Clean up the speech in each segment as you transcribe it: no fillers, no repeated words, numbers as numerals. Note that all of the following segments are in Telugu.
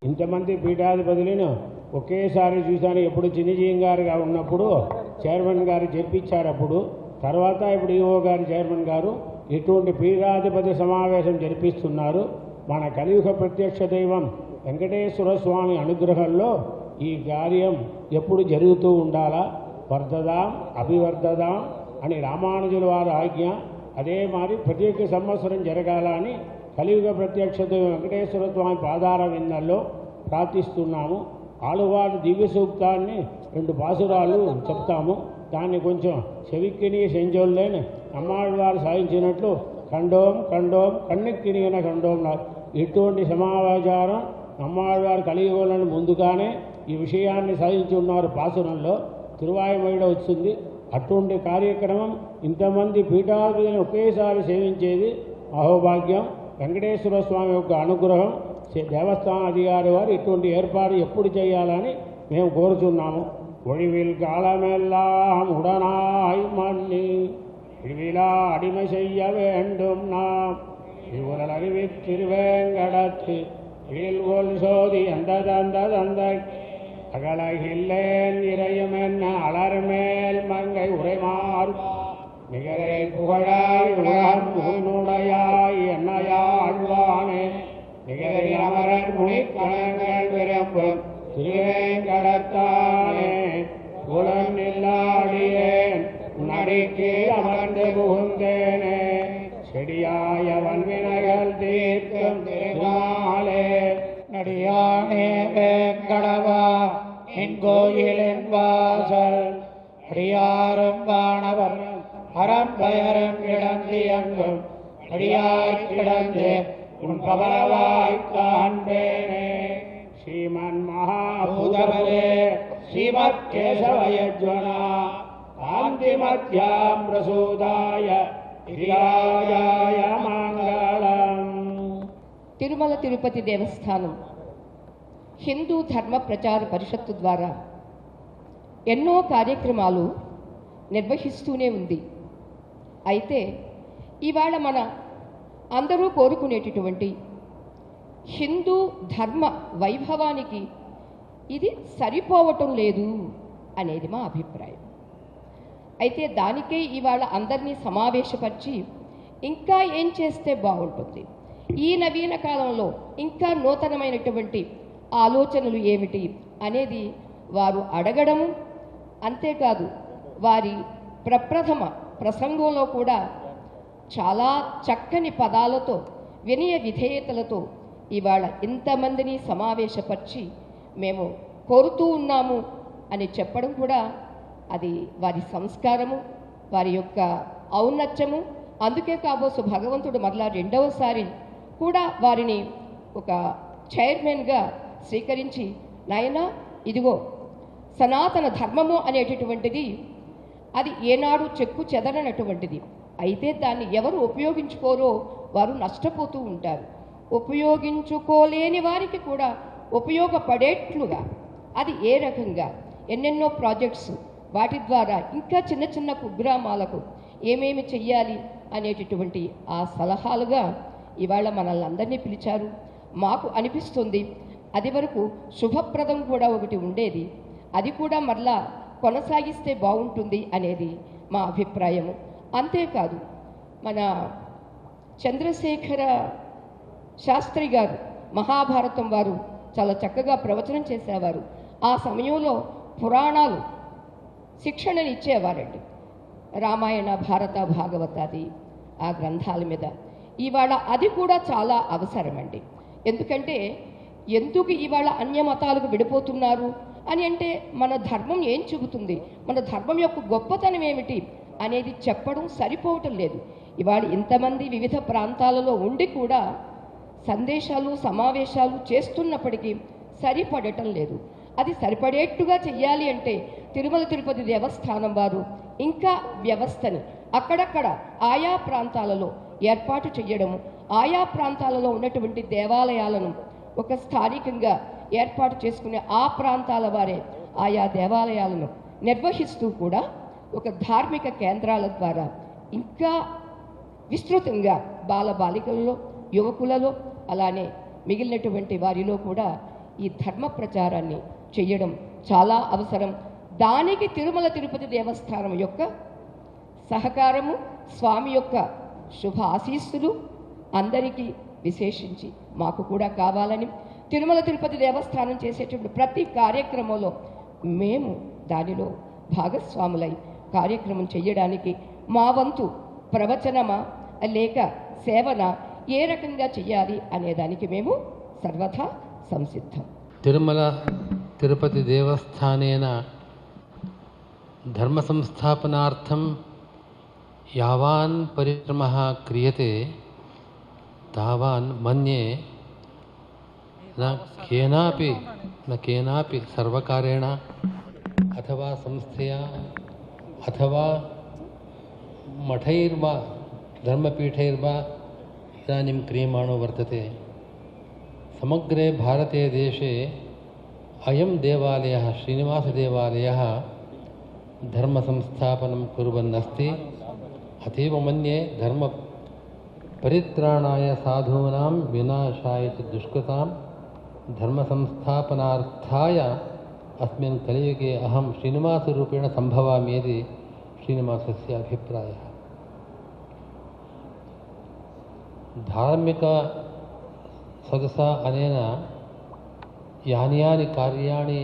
ఇంతమంది పీఠాధిపతులను ఒకేసారి చూశాను. ఎప్పుడు చిన్నజీవం గారుగా ఉన్నప్పుడు చైర్మన్ గారు చెప్పించారు. అప్పుడు తర్వాత ఇప్పుడు ఈఓ గారు చైర్మన్ గారు ఇటువంటి పీఠాధిపతి సమావేశం జరిపిస్తున్నారు. మన కలియుగ ప్రత్యక్ష దైవం వెంకటేశ్వర స్వామి అనుగ్రహంలో ఈ కార్యం ఎప్పుడు జరుగుతూ ఉండాలా, వర్ధదాం అభివర్ధదాం అని రామానుజుల వారి ఆజ్ఞ. అదే మరి ప్రతి ఒక్క సంవత్సరం జరగాల అని కలియుగ ప్రత్యక్ష దైవం వెంకటేశ్వర స్వామి పాదార విందల్లో ప్రార్థిస్తున్నాము. ఆలువారు దివ్య సూక్తాన్ని 2 పాసురాలు చెప్తాము. దాన్ని కొంచెం చెవిక్కిని సెంజోళ్ళని అమ్మాళ్ళవారు సాధించినట్లు ఖండోం ఖండోం కన్నెక్కినిగిన ఖండోం. ఇటువంటి సమాచారం అమ్మాళ్ళవారు కలియుగంలో ముందుగానే ఈ విషయాన్ని సాధించి ఉన్నారు. పాసురంలో తిరువాయుమొయిడ వస్తుంది. అటువంటి కార్యక్రమం ఇంతమంది పీఠాధిపతులను ఒకేసారి సేవించేది అహోభాగ్యం. వెంకటేశ్వర స్వామి యొక్క అనుగ్రహం దేవస్థాన అధికారి వారు ఇటువంటి ఏర్పాటు ఎప్పుడు చేయాలని మేము కోరుతున్నాము. ஒழிவில் காலமெல்லாம் உடனாய் மண்ணி இழிவிலா அடிமை செய்ய வேண்டும் நாம் இவ்வுடல் அறிவித் திருவேங்கடத்து இழில்கொள் சோதி அந்த அகலகில்லேன் இறையும் என்ன அலர்மேல் மங்கை உரைமாறு நிகரே புகழாய் உலகம் முகனுடையாய் என்னையாழ்வானே நிகரை அமரன் முனிக்கணங்கள் விரும்பும் திருவேங்கடத்தானே குலம் நில்லாடியேன் நடிக்கு அமர்ந்து புகுந்தேனே செடியாயவன் வினைகள் தீர்க்கும் திருமாலே நடியானே வேங்கடவா என் கோயிலின் வாசல் அடியாரும் வானவர் அறம்பயரும் கிடந்து எங்கும் அடியாய் கிடந்து உன் பவரவாய் காண்பேனே. श्रीमन् महाभूतबले श्रीमत् केशवयज्वना कान्तिमध्यां प्रसूदाय गिरिराजाय मंगलम्. తిరుమల తిరుపతి దేవస్థానం హిందూ ధర్మ ప్రచార పరిషత్తు ద్వారా ఎన్నో కార్యక్రమాలు నిర్వహిస్తూనే ఉంది. అయితే ఇవాళ మన అందరూ కోరుకునేటటువంటి హిందూ ధర్మ వైభవానికి ఇది సరిపోవటం లేదు అనేది మా అభిప్రాయం. అయితే దానికే ఇవాళ అందరినీ సమావేశపరిచి ఇంకా ఏం చేస్తే బాగుంటుంది, ఈ నవీన కాలంలో ఇంకా నూతనమైనటువంటి ఆలోచనలు ఏమిటి అనేది వారు అడగడము. అంతేకాదు వారి ప్రప్రథమ ప్రసంగంలో కూడా చాలా చక్కని పదాలతో వినయ విధేయతలతో ఇవాళ ఇంతమందిని సమావేశపరిచి మేము కోరుతూ ఉన్నాము అని చెప్పడం కూడా అది వారి సంస్కారము, వారి యొక్క ఔన్నత్యము. అందుకే కాబోసు భగవంతుడు మరలా 2వసారి కూడా వారిని ఒక చైర్మన్గా స్వీకరించి, నాయనా ఇదిగో సనాతన ధర్మము అనేటటువంటిది అది ఏనాడు చెక్కు చెదరనటువంటిది. అయితే దాన్ని ఎవరు ఉపయోగించుకోరో వారు నష్టపోతూ ఉంటారు. ఉపయోగించుకోలేని వారికి కూడా ఉపయోగపడేట్లుగా అది ఏ రకంగా ఎన్నెన్నో ప్రాజెక్ట్స్ వాటి ద్వారా ఇంకా చిన్న చిన్న కుగ్రామాలకు ఏమేమి చెయ్యాలి అనేటటువంటి ఆ సలహాలుగా ఇవాళ మనల్ని అందరినీ పిలిచారు. మాకు అనిపిస్తుంది అది వరకు శుభప్రదం కూడా ఒకటి ఉండేది, అది కూడా మరలా కొనసాగిస్తే బాగుంటుంది అనేది మా అభిప్రాయము. అంతేకాదు మన చంద్రశేఖర శాస్త్రి గారు మహాభారతం వారు చాలా చక్కగా ప్రవచనం చేసేవారు. ఆ సమయంలో పురాణాలు శిక్షణని ఇచ్చేవారండి. రామాయణ భారత భాగవతాది ఆ గ్రంథాల మీద ఇవాళ అది కూడా చాలా అవసరమండి. ఎందుకంటే ఎందుకు ఇవాళ అన్య మతాలకు విడిపోతున్నారు అని అంటే మన ధర్మం ఏం చెబుతుంది, మన ధర్మం యొక్క గొప్పతనం ఏమిటి అనేది చెప్పడం సరిపోవటం లేదు. ఇవాళ ఇంతమంది వివిధ ప్రాంతాలలో ఉండి కూడా సందేశాలు సమావేశాలు చేస్తున్నప్పటికీ సరిపడటం లేదు. అది సరిపడేట్టుగా చెయ్యాలి అంటే తిరుమల తిరుపతి దేవస్థానం వారు ఇంకా వ్యవస్థని అక్కడక్కడ ఆయా ప్రాంతాలలో ఏర్పాటు చేయడము, ఆయా ప్రాంతాలలో ఉన్నటువంటి దేవాలయాలను ఒక స్థానికంగా ఏర్పాటు చేసుకునే ఆ ప్రాంతాల వారే ఆయా దేవాలయాలను నిర్వహిస్తూ కూడా ఒక ధార్మిక కేంద్రాల ద్వారా ఇంకా విస్తృతంగా బాలబాలికలలో యువకులలో అలానే మిగిలినటువంటి వారిలో కూడా ఈ ధర్మ ప్రచారాన్ని చేయడం చాలా అవసరం. దానికి తిరుమల తిరుపతి దేవస్థానం యొక్క సహకారము, స్వామి యొక్క శుభ ఆశీస్సులు అందరికీ విశేషించి మాకు కూడా కావాలని, తిరుమల తిరుపతి దేవస్థానం చేసేటువంటి ప్రతి కార్యక్రమంలో మేము దానిలో భాగస్వాములై కార్యక్రమం చేయడానికి మా వంతు ప్రవచనమా లేక సేవన ఏ రకంగా చేయాలి అనేదానికి మేము సర్వథా సంసిద్ధం. తిరుమల తిరుపతి దేవస్థానేన ధర్మ సంస్థాపనార్థం యావాన్ పరిశ్రమः క్రియతే తావాన్ మన్యే न केनापि सर्वकारेण अथवा संस्थया अथवा मठैर्वा धर्मपीठैर्वा इदानीं क्रियमाणो वर्तते. समग्रे भारते देशे अयं देवालयः श्रीनिवासदेवालयः धर्मसंस्थापनं कुर्वन् अस्ति. अतीव मन्ये धर्मपरित्राणाय साधूनां विनाशाय च दुष्कृतां धर्मसंस्थापनार्थाय अस्मिन् कलियुगे अहं श्रीनिवासरूपेण सम्भवामि इति श्रीनिवासस्य अभिप्रायः. धार्मिकसदसा अनेन यानि यानि कार्याणि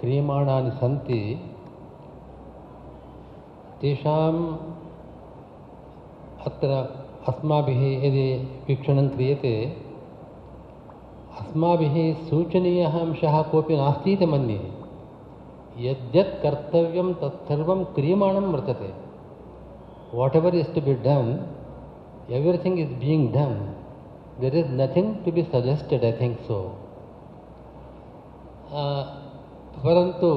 क्रियमाणानि सन्ति तेषाम् अत्र अस्माभिः यदि वीक्षणं क्रियते अस्माभिः सूचनीयः अंशः कोऽपि नास्ति इति मन्ये. यद्यत् कर्तव्यं तत्सर्वं क्रियमाणं वर्तते. Whatever is to be done, everything is being done. There is nothing to be suggested, I think so. परन्तु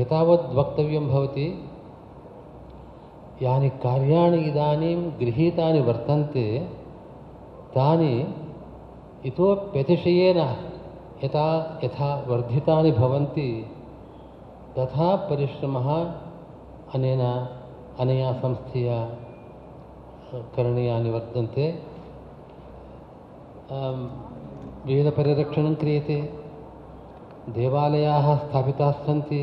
एतावद् वक्तव्यं भवति, यानि कार्याणि इदानीं गृहीतानि वर्तन्ते तानि इतोप्यतिशयेन यथा वर्धितानि भवन्ति तथा परिश्रमः अनया संस्थया करणीयानि वर्तन्ते. वेदपरिरक्षणं क्रियते, देवालयाः स्थापिताः सन्ति.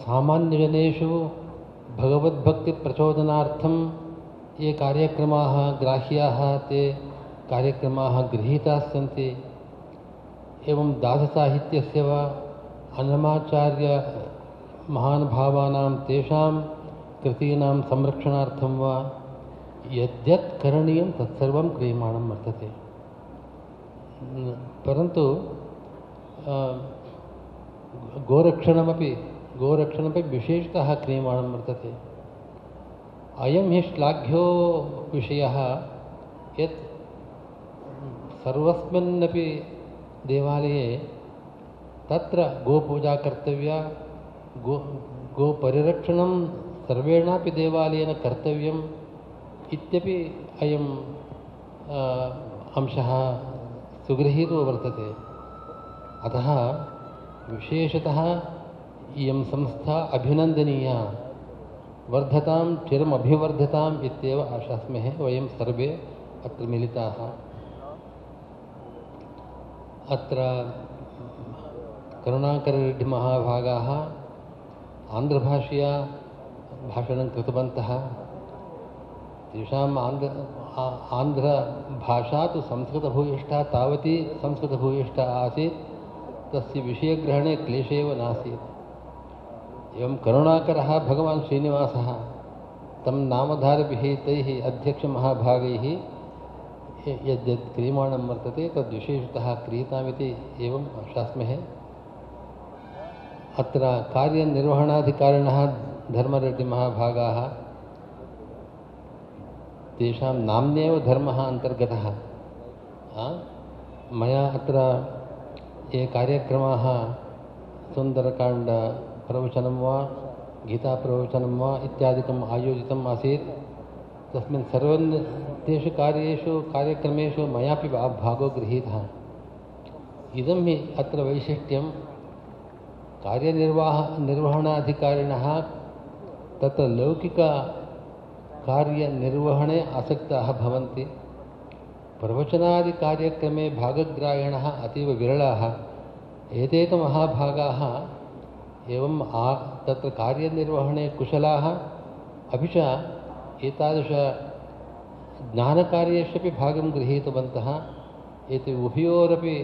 सामान्यजनेषु भगवद्भक्तिप्रचोदनार्थं ये कार्यक्रमाः ग्राह्याः ते कार्यक्रमाः गृहीताः सन्ति. एवं दाससाहित्यस्य वा अन्नमाचार्य महानुभावानां तेषां कृतीनां संरक्षणार्थं वा यद्यत् करणीयं तत्सर्वं क्रियमाणं वर्तते. परन्तु गोरक्षणमपि विशेषतः क्रियमाणं वर्तते. अयं हि श्लाघ्यो विषयः यत् सर्वस्मिन्नपि देवालये तत्र गोपूजा कर्तव्या, गोपरिरक्षणं सर्वेणापि देवालयेन कर्तव्यम् इत्यपि अयं अंशः सुगृहीतो वर्तते. अतः विशेषतः इयं संस्था अभिनन्दनीया, वर्धतां चिरमभिवर्धताम् इत्येव आशास्महे वयं सर्वे अत्र मिलिताः. अत्र करुणाकररेड्डिमहाभागाः आन्ध्रभाषया भाषणं कृतवन्तः. तेषाम् आन्ध्रभाषा तु संस्कृतभूयिष्ठा तावती संस्कृतभूयिष्ठा आसीत्, तस्य विषयग्रहणे क्लेशः एव नासीत्. एवं करुणाकरः भगवान् श्रीनिवासः तं नामधारभिः तैः अध्यक्षमहाभागैः यद्यत् क्रियमाणं वर्तते तद्विशेषतः क्रियतामिति एवम् आशास्महे. अत्र कार्यनिर्वहणाधिकारिणः धर्मरेड्डिमहाभागाः, तेषां नाम्न्येव धर्मः अन्तर्गतः. मया अत्र ये कार्यक्रमाः सुन्दरकाण्डप्रवचनं वा गीताप्रवचनं वा इत्यादिकम् आयोजितम् आसीत्, तस्मिन् सर्वेषु कार्यक्रमेषु मयापि भागो गृहीतः. इदं हि अत्र वैशिष्ट्यं. कार्यनिर्वहणाधिकारिणः तत्र लौकिककार्यनिर्वहणे आसक्ताः भवन्ति, प्रवचनादिकार्यक्रमे भागग्राहिणः अतीव विरलाः। एते तु महाभागाः एवं तत्र कार्यनिर्वहणे कुशलाः, अपि च एतादृश ज्ञानकार्येष्वपि भागं गृहीतवन्तः। एते उभयोरपि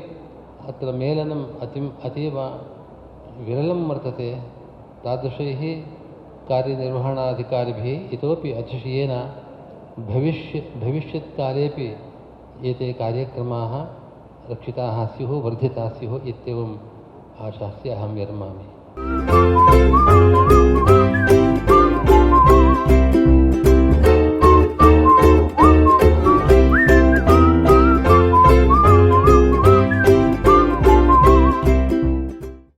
अत्र मेलनम् अतीव विरलं वर्तते। तादृशैः कार्यनिर्वहणाधिकारिभिः इतोपि अतिशयेन भविष्यत्कालेपि एते कार्यक्रमाः रक्षिताः स्युः, वर्धिताः स्युः इत्येवम् आशास्य अहं विरमामि।